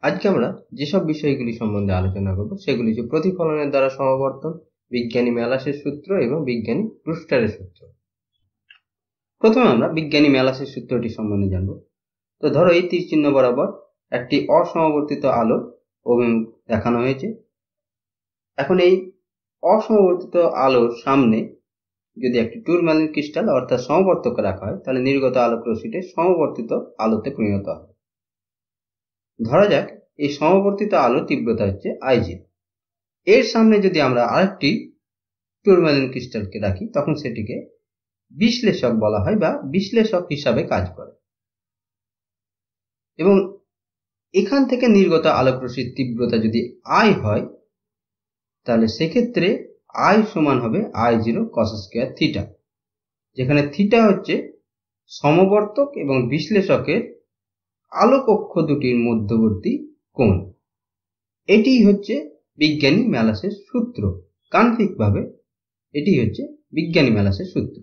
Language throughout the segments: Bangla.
আজকে আমরা যেসব বিষয়গুলি সম্বন্ধে আলোচনা করব সেগুলি হচ্ছে প্রতিফলনের দ্বারা সমবর্তন, বিজ্ঞানী ম্যালাসের সূত্র এবং বিজ্ঞানী ব্রুস্টারের সূত্র। প্রথমে আমরা বিজ্ঞানী ম্যালাসের সূত্রটি সম্বন্ধে জানব। তো ধরো এই তীর চিহ্ন বরাবর একটি অসমবর্তিত আলো অভিমুখ দেখানো হয়েছে। এখন এই অসমবর্তিত আলোর সামনে যদি একটি টুরম্যালিন ক্রিস্টাল অর্থাৎ সমবর্তক রাখা হয় তাহলে নির্গত আলোক রশ্মিটি সমবর্তিত আলোতে পরিণত হবে। ধরা যাক এই সমবর্তিত আলোর তীব্রতা হচ্ছে I0। এর সামনে যদি আমরা আরেকটি টুরম্যালিন ক্রিস্টালকে রাখি তখন সেটিকে বিশ্লেষক বলা হয় বা বিশ্লেষক হিসাবে কাজ করে। এবং এখান থেকে নির্গত আলোক রশ্মির তীব্রতা যদি I হয় তাহলে সেক্ষেত্রে I সমান হবে I0 cos স্কয়ার থিটা, যেখানে থিটা হচ্ছে সমবর্তক এবং বিশ্লেষকের আলোক অক্ষ দুটির মধ্যবর্তী কোণ। এটি হচ্ছে বিজ্ঞানী ম্যালাসের সূত্র। গাণিতিকভাবে এটি হচ্ছে বিজ্ঞানী ম্যালাসের সূত্র।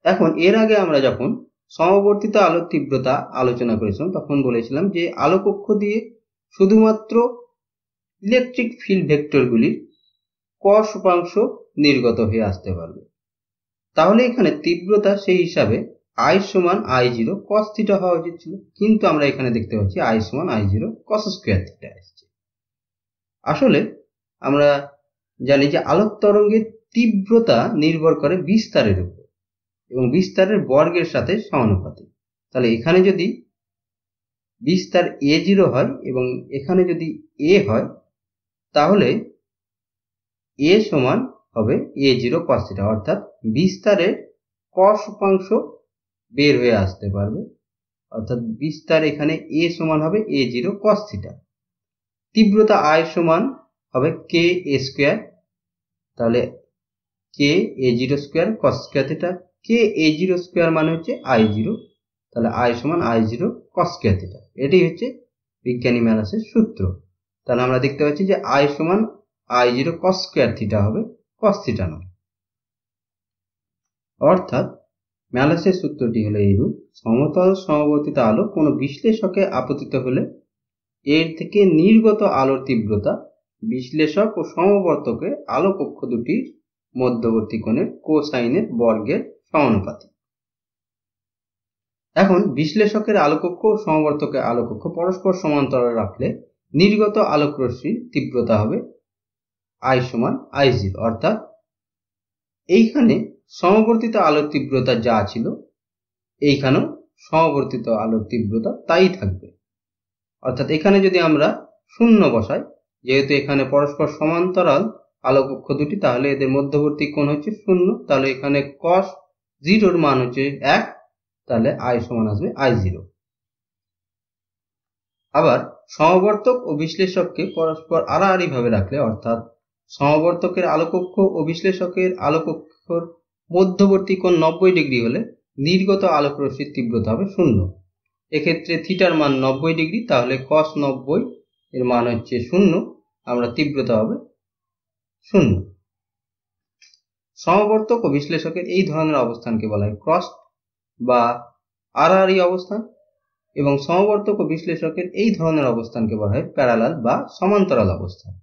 এখন এর আগে আমরা যখন সমবর্তিত আলোর তীব্রতা আলোচনা করেছিলাম তখন বলেছিলাম যে আলোক অক্ষ দিয়ে শুধুমাত্র ইলেকট্রিক ফিল্ড ভেক্টরগুলির cos উপাংশ নির্গত হয়ে আসতে পারবে। তাহলে এখানে তীব্রতা সেই হিসাবে I সমান I0 cos থিটা হওয়া উচিত ছিল, কিন্তু আমরা এখানে দেখতে পাচ্ছি I সমান I0 cos স্কয়ার থিটা আসছে। আসলে আমরা জানি যে আলোক তরঙ্গের তীব্রতা নির্ভর করে বিস্তারের উপর এবং বিস্তারের বর্গের সাথে সমানুপাতিক। তাহলে এখানে যদি বিস্তার A0 হয় এবং এখানে যদি A হয় তাহলে A সমান হবে A0 cos থিটা, অর্থাৎ বিস্তারের cos উপাংশ বের হয়ে আসতে পারবে, অর্থাৎ বিস্তার এখানে A সমান হবে A0 cos থিটা। তীব্রতা I সমান হবে K A স্কয়ার, তাহলে K A0 square cos square theta. K A0 square মানে হচ্ছে I0, তাহলে I সমান I0 cos স্কয়ার থিটা। এটাই হচ্ছে বিজ্ঞানী ম্যালাসের সূত্র। তাহলে আমরা দেখতে পাচ্ছি যে I সমান I0 cos স্কয়ার থিটা হবে, cos থিটা নয়। অর্থাৎ ম্যালাসের সূত্রটি হলো এইরূপ: সমতল সমবর্তিত আলো কোনো বিশ্লেষকে আপতিত হলে এর থেকে নির্গত আলোর তীব্রতা বিশ্লেষক ও সমবর্তকের আলোক অক্ষ দুটির মধ্যবর্তী কোণের কোসাইনের বর্গের সমানুপাতিক। এখন বিশ্লেষকের আলোক অক্ষ ও সমবর্তকের আলোক অক্ষ পরস্পর সমান্তরালে রাখলে নির্গত আলোক রশ্মির তীব্রতা হবে I সমান I0, অর্থাৎ এইখানে সমবর্তিত আলোর তীব্রতা যা ছিল এইখানেও সমবর্তিত আলোর তীব্রতা তাই থাকবে। অর্থাৎ এখানে যদি আমরা শূন্য বসাই, যেহেতু এখানে পরস্পর সমান্তরাল আলোক অক্ষ দুটি, তাহলে এদের মধ্যবর্তী কোণ হচ্ছে 0, তাহলে এখানে cos 0 মান হচ্ছে 1, তাহলে I সমান আসবে I0। আবার সমবর্তক ও বিশ্লেষককে পরস্পর আড়াআড়ি ভাবে রাখলে, অর্থাৎ সমবর্তকের আলোক অক্ষ ও বিশ্লেষকের আলোক অক্ষর মধ্যবর্তী কোণ 90 ডিগ্রি হলে নির্গত আলোক রশ্মির তীব্রতা হবে 0। এক্ষেত্রে থিটার মান 90 ডিগ্রি, তাহলে cos 90 এর মান হচ্ছে 0, আমরা তীব্রতা হবে 0। সমবর্তক ও বিশ্লেষকের এই ধরনের অবস্থানকে বলা হয় ক্রস বা আড়াআড়ি অবস্থান, এবং সমবর্তক ও বিশ্লেষকের এই ধরনের অবস্থানকে বলা হয় প্যারালাল বা সমান্তরাল অবস্থান।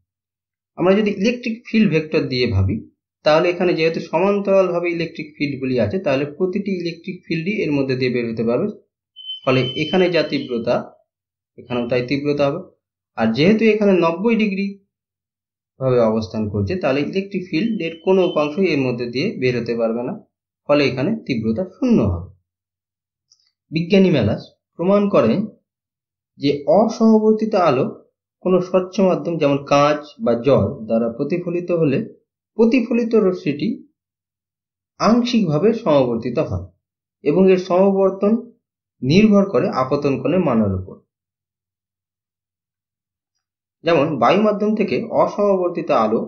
আমরা যদি ইলেকট্রিক ফিল্ড ভেক্টর দিয়ে ভাবি তাহলে এখানে যেহেতু সমান্তরাল ভাবে ইলেকট্রিক ফিল্ডগুলি আছে, তাহলে প্রতিটি ইলেকট্রিক ফিল্ডই এর মধ্যে দিয়ে বের হতে পারবে, ফলে এখানে যা তীব্রতা এখানেও তাই তীব্রতা হবে। আর যেহেতু এখানে 90 ডিগ্রি ভাবে অবস্থান করছে, তাহলে ইলেকট্রিক ফিল্ডের কোনো উপাংশই এর মধ্যে দিয়ে বের হতে পারবে না, ফলে এখানে তীব্রতা 0 হবে। বিজ্ঞানী ম্যালাস প্রমাণ করেন যে অসমবর্তিত আলো কোনো স্বচ্ছ মাধ্যম যেমন কাঁচ বা জল দ্বারা প্রতিফলিত হলে প্রতিফলিত রশ্মিটি আংশিকভাবে সমবর্তিত হয় এবং এর সমবর্তন নির্ভর করে আপতন কোণের মানের উপর। যেমন বায়ু মাধ্যম থেকে অসমবর্তিত আলো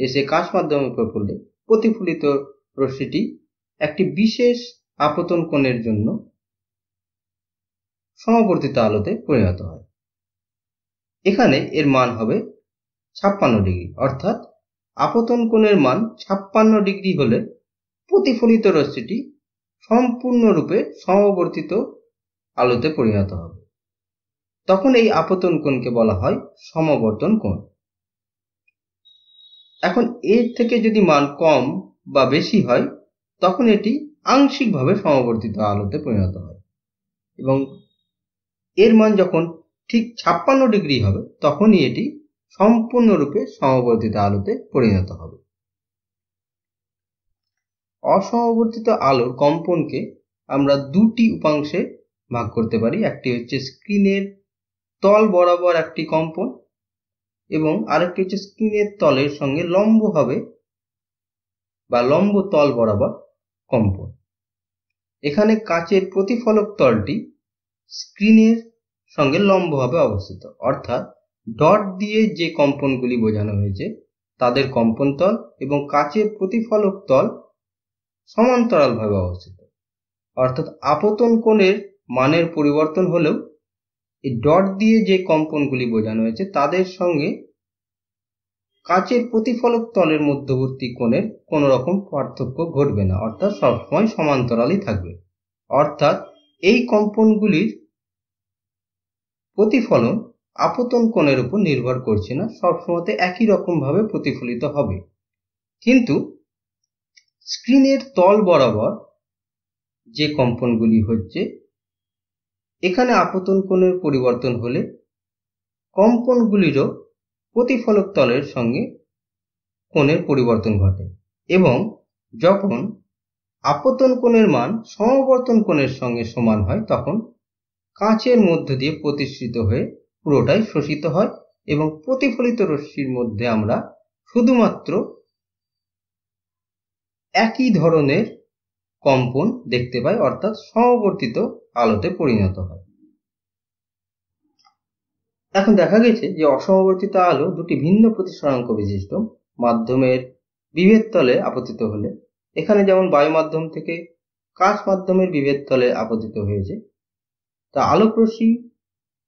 এসে কাঁচ মাধ্যমের উপর পড়লে প্রতিফলিত রশ্মিটি একটি বিশেষ আপতন কোণের জন্য সমবর্তিত আলোতে পরিণত হয়। এখানে এর মান হবে 56 ডিগ্রি, অর্থাৎ আপতন কোণের মান 56 ডিগ্রি হলে প্রতিফলিত রশ্মিটি সম্পূর্ণরূপে সমবর্তিত আলোতে পরিণত হবে। তখন এই আপতন কোণকে বলা হয় সমবর্তন কোণ। এখন এর থেকে যদি মান কম বা বেশি হয় তখন এটি আংশিকভাবে সমবর্তিত আলোতে পরিণত হয়, এবং এর মান যখন ঠিক 56 ডিগ্রি হবে তখনই এটি সম্পূর্ণরূপে সমবর্তিত আলোতে পরিণত হবে। অসমবর্তিত আলোর কম্পনকে আমরা দুটি উপাংশে ভাগ করতে পারি। একটি হচ্ছে স্ক্রিনের তল বরাবর একটি কম্পন, এবং আরেকটি হচ্ছে স্ক্রিনের তলের সঙ্গে লম্বভাবে বা লম্ব তল বরাবর কম্পন। এখানে কাচের প্রতিফলক তলটি স্ক্রিনের সঙ্গে লম্বভাবে অবস্থিত, অর্থাৎ ডট দিয়ে যে কম্পনগুলি বোঝানো হয়েছে তাদের কম্পন তল এবং কাচের প্রতিফলক তল সমান্তরালভাবে অবস্থিত। অর্থাৎ আপতন কোণের মানের পরিবর্তন হলেও এই ডট দিয়ে যে কম্পনগুলি বোঝানো হয়েছে তাদের সঙ্গে কাচের প্রতিফলক তলের মধ্যবর্তী কোণের কোনো রকম পার্থক্য ঘটবে না, অর্থাৎ সবসময় সমান্তরালই থাকবে। অর্থাৎ এই কম্পনগুলির প্রতিফলন আপতন কোণের উপর নির্ভর করছে না, সবসময় একই রকম ভাবে প্রতিফলিত হবে। কিন্তু স্ক্রিনের তল বরাবর যে কম্পনগুলি হচ্ছে, এখানে আপতন কোণের পরিবর্তন হলে কম্পনগুলিরও প্রতিফলক তলের সঙ্গে কোণের পরিবর্তন ঘটে, এবং যখন আপতন কোণের মান সমবর্তন কোণের সঙ্গে সমান হয় তখন কাচের মধ্য দিয়ে প্রতিসৃত হয়ে পুরোটাই শোষিত হয়, এবং প্রতিফলিত রশ্মির মধ্যে আমরা শুধুমাত্র একই ধরনের কম্পন দেখতে পাই, অর্থাৎ সমবর্তিত আলোতে পরিণত হয়। এখন দেখা গেছে যে অসমবর্তিত আলো দুটি ভিন্ন প্রতিসরাঙ্ক বিশিষ্ট মাধ্যমের বিভেদ তলে আপতিত হলে, এখানে যেমন বায়ু মাধ্যম থেকে কাচ মাধ্যমের বিভেদ তলে আপতিত হয়েছে, তা আলোক রশ্মি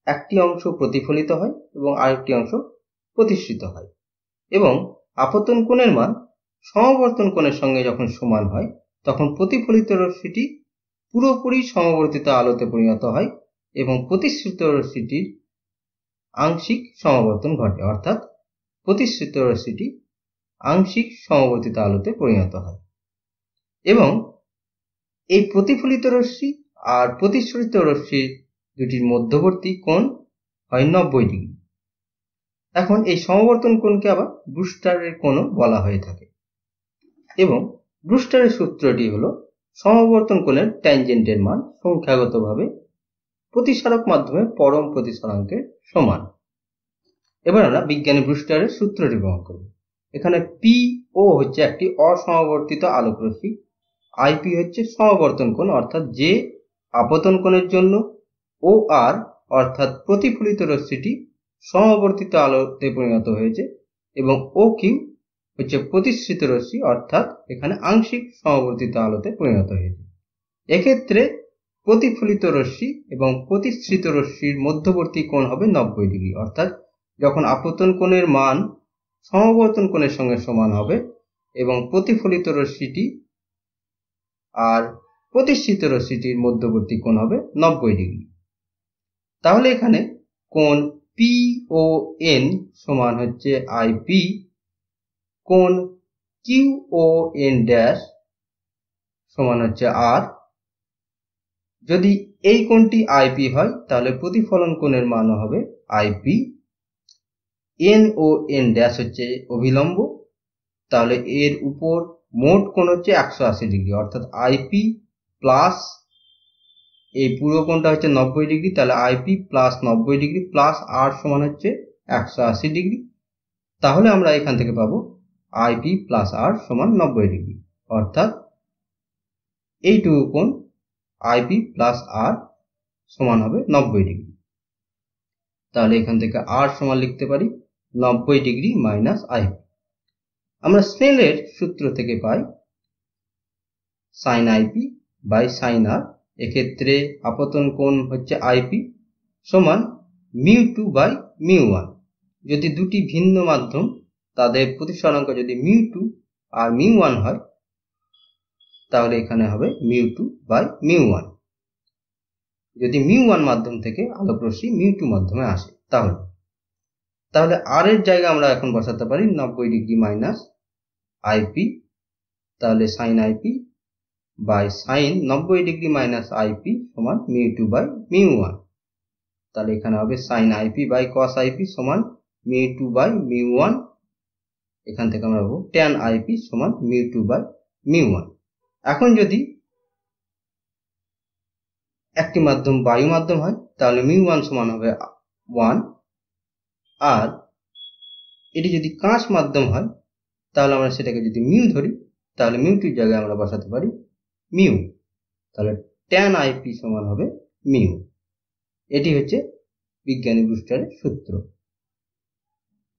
একটি অংশ প্রতিফলিত হয় এবং আরেকটি অংশ প্রতিসৃত হয়, এবং আপতন কোণের মান সমবর্তন কোণের সঙ্গে যখন সমান হয় তখন প্রতিফলিত রশ্মিটি পুরোপুরি সমবর্তিত আলোতে পরিণত হয় এবং প্রতিসৃত রশ্মিটির আংশিক সমাবর্তন ঘটে, অর্থাৎ প্রতিসৃত রশ্মিটি আংশিক সমবর্তিত আলোতে পরিণত হয়। এবং এই প্রতিফলিত রশ্মি আর প্রতিসৃত রশ্মির দুটির মধ্যবর্তী কোণ হয় 90 ডিগ্রি। এখন এই সমবর্তন কোণকে আবার ব্রুস্টারের কোণও বলা হয়ে থাকে, এবং ব্রুস্টারের সূত্রটি হলো সমবর্তন কোণের ট্যানজেন্টের মান সংখ্যাগতভাবে প্রতিসারক মাধ্যমের পরম প্রতিসরাঙ্কের সমান। এবার আমরা বিজ্ঞানী ব্রুস্টারের সূত্রটি ব্যবহার করব। এখানে PO হচ্ছে একটি অসমবর্তিত আলোক রশ্মি, IP হচ্ছে সমবর্তন কোণ, অর্থাৎ যে আপতন কোণের জন্য OR অর্থাৎ প্রতিফলিত রশ্মিটি সমবর্তিত আলোতে পরিণত হয়েছে, এবং OQ হচ্ছে প্রতিসৃত রশ্মি, অর্থাৎ এখানে আংশিক সমবর্তিত আলোতে পরিণত হয়েছে। এক্ষেত্রে প্রতিফলিত রশ্মি এবং প্রতিসৃত রশ্মির মধ্যবর্তী কোণ হবে 90 ডিগ্রি, অর্থাৎ যখন আপতন কোণের মান সমবর্তন কোণের সঙ্গে সমান হবে এবং প্রতিফলিত রশ্মিটি আর প্রতিসৃত রশ্মিটির মধ্যবর্তী কোণ হবে 90 ডিগ্রি। তাহলে এখানে কোণ PON সমান হচ্ছে IP, কোণ QON ড্যাশ সমান হচ্ছে R। যদি এই কোণটি IP হয় তাহলে প্রতিফলন কোণের মানও হবে IP। NON ড্যাশ হচ্ছে অভিলম্ব, তাহলে এর উপর মোট কোণ হচ্ছে 180 ডিগ্রি, অর্থাৎ IP প্লাস এই পুরো কোণটা হচ্ছে 90 ডিগ্রি, তাহলে IP plus 90 degree plus R সমান হচ্ছে 180 ডিগ্রি। তাহলে আমরা এখান থেকে পাবো IP প্লাস R সমান 90 ডিগ্রি, অর্থাৎ এইটুকু কোণ IP প্লাস R সমান হবে 90 ডিগ্রি। তাহলে এখান থেকে R সমান লিখতে পারি 90 ডিগ্রি মাইনাস IP। আমরা স্নেলের সূত্র থেকে পাই sin IP by sin R। এক্ষেত্রে আপতন কোণ হচ্ছে IP সমান μ2 বাই μ1। যদি দুটি ভিন্ন মাধ্যম তাদের প্রতিসরাঙ্ক যদি μ2 আর μ1 হয় তাহলে এখানে হবে μ2 বাই μ1। যদি μ1 মাধ্যম থেকে আলোক রশ্মি μ2 মাধ্যমে আসে তাহলে আর এর জায়গায় আমরা এখন বসাতে পারি 90 ডিগ্রি মাইনাস আইপি, তাহলে sine IP by sine 90 degree minus IP সমান μ2 বাই μ1। তাহলে এখানে হবে sine IP by cos IP সমান μ2 বাই μ1। এখান থেকে আমরা পাবো ট্যান আইপি সমান μ2 বাই μ1। এখন যদি একটি মাধ্যম বায়ু মাধ্যম হয় তাহলে μ1 সমান হবে 1, আর এটি যদি কাঁচ মাধ্যম হয় তাহলে আমরা সেটাকে যদি μ ধরি তাহলে μ2 এর জায়গায় আমরা বসাতে পারি μ, তাহলে ট্যান আইপি সমান হবে μ। এটি হচ্ছে বিজ্ঞানী ব্রুস্টারের সূত্র।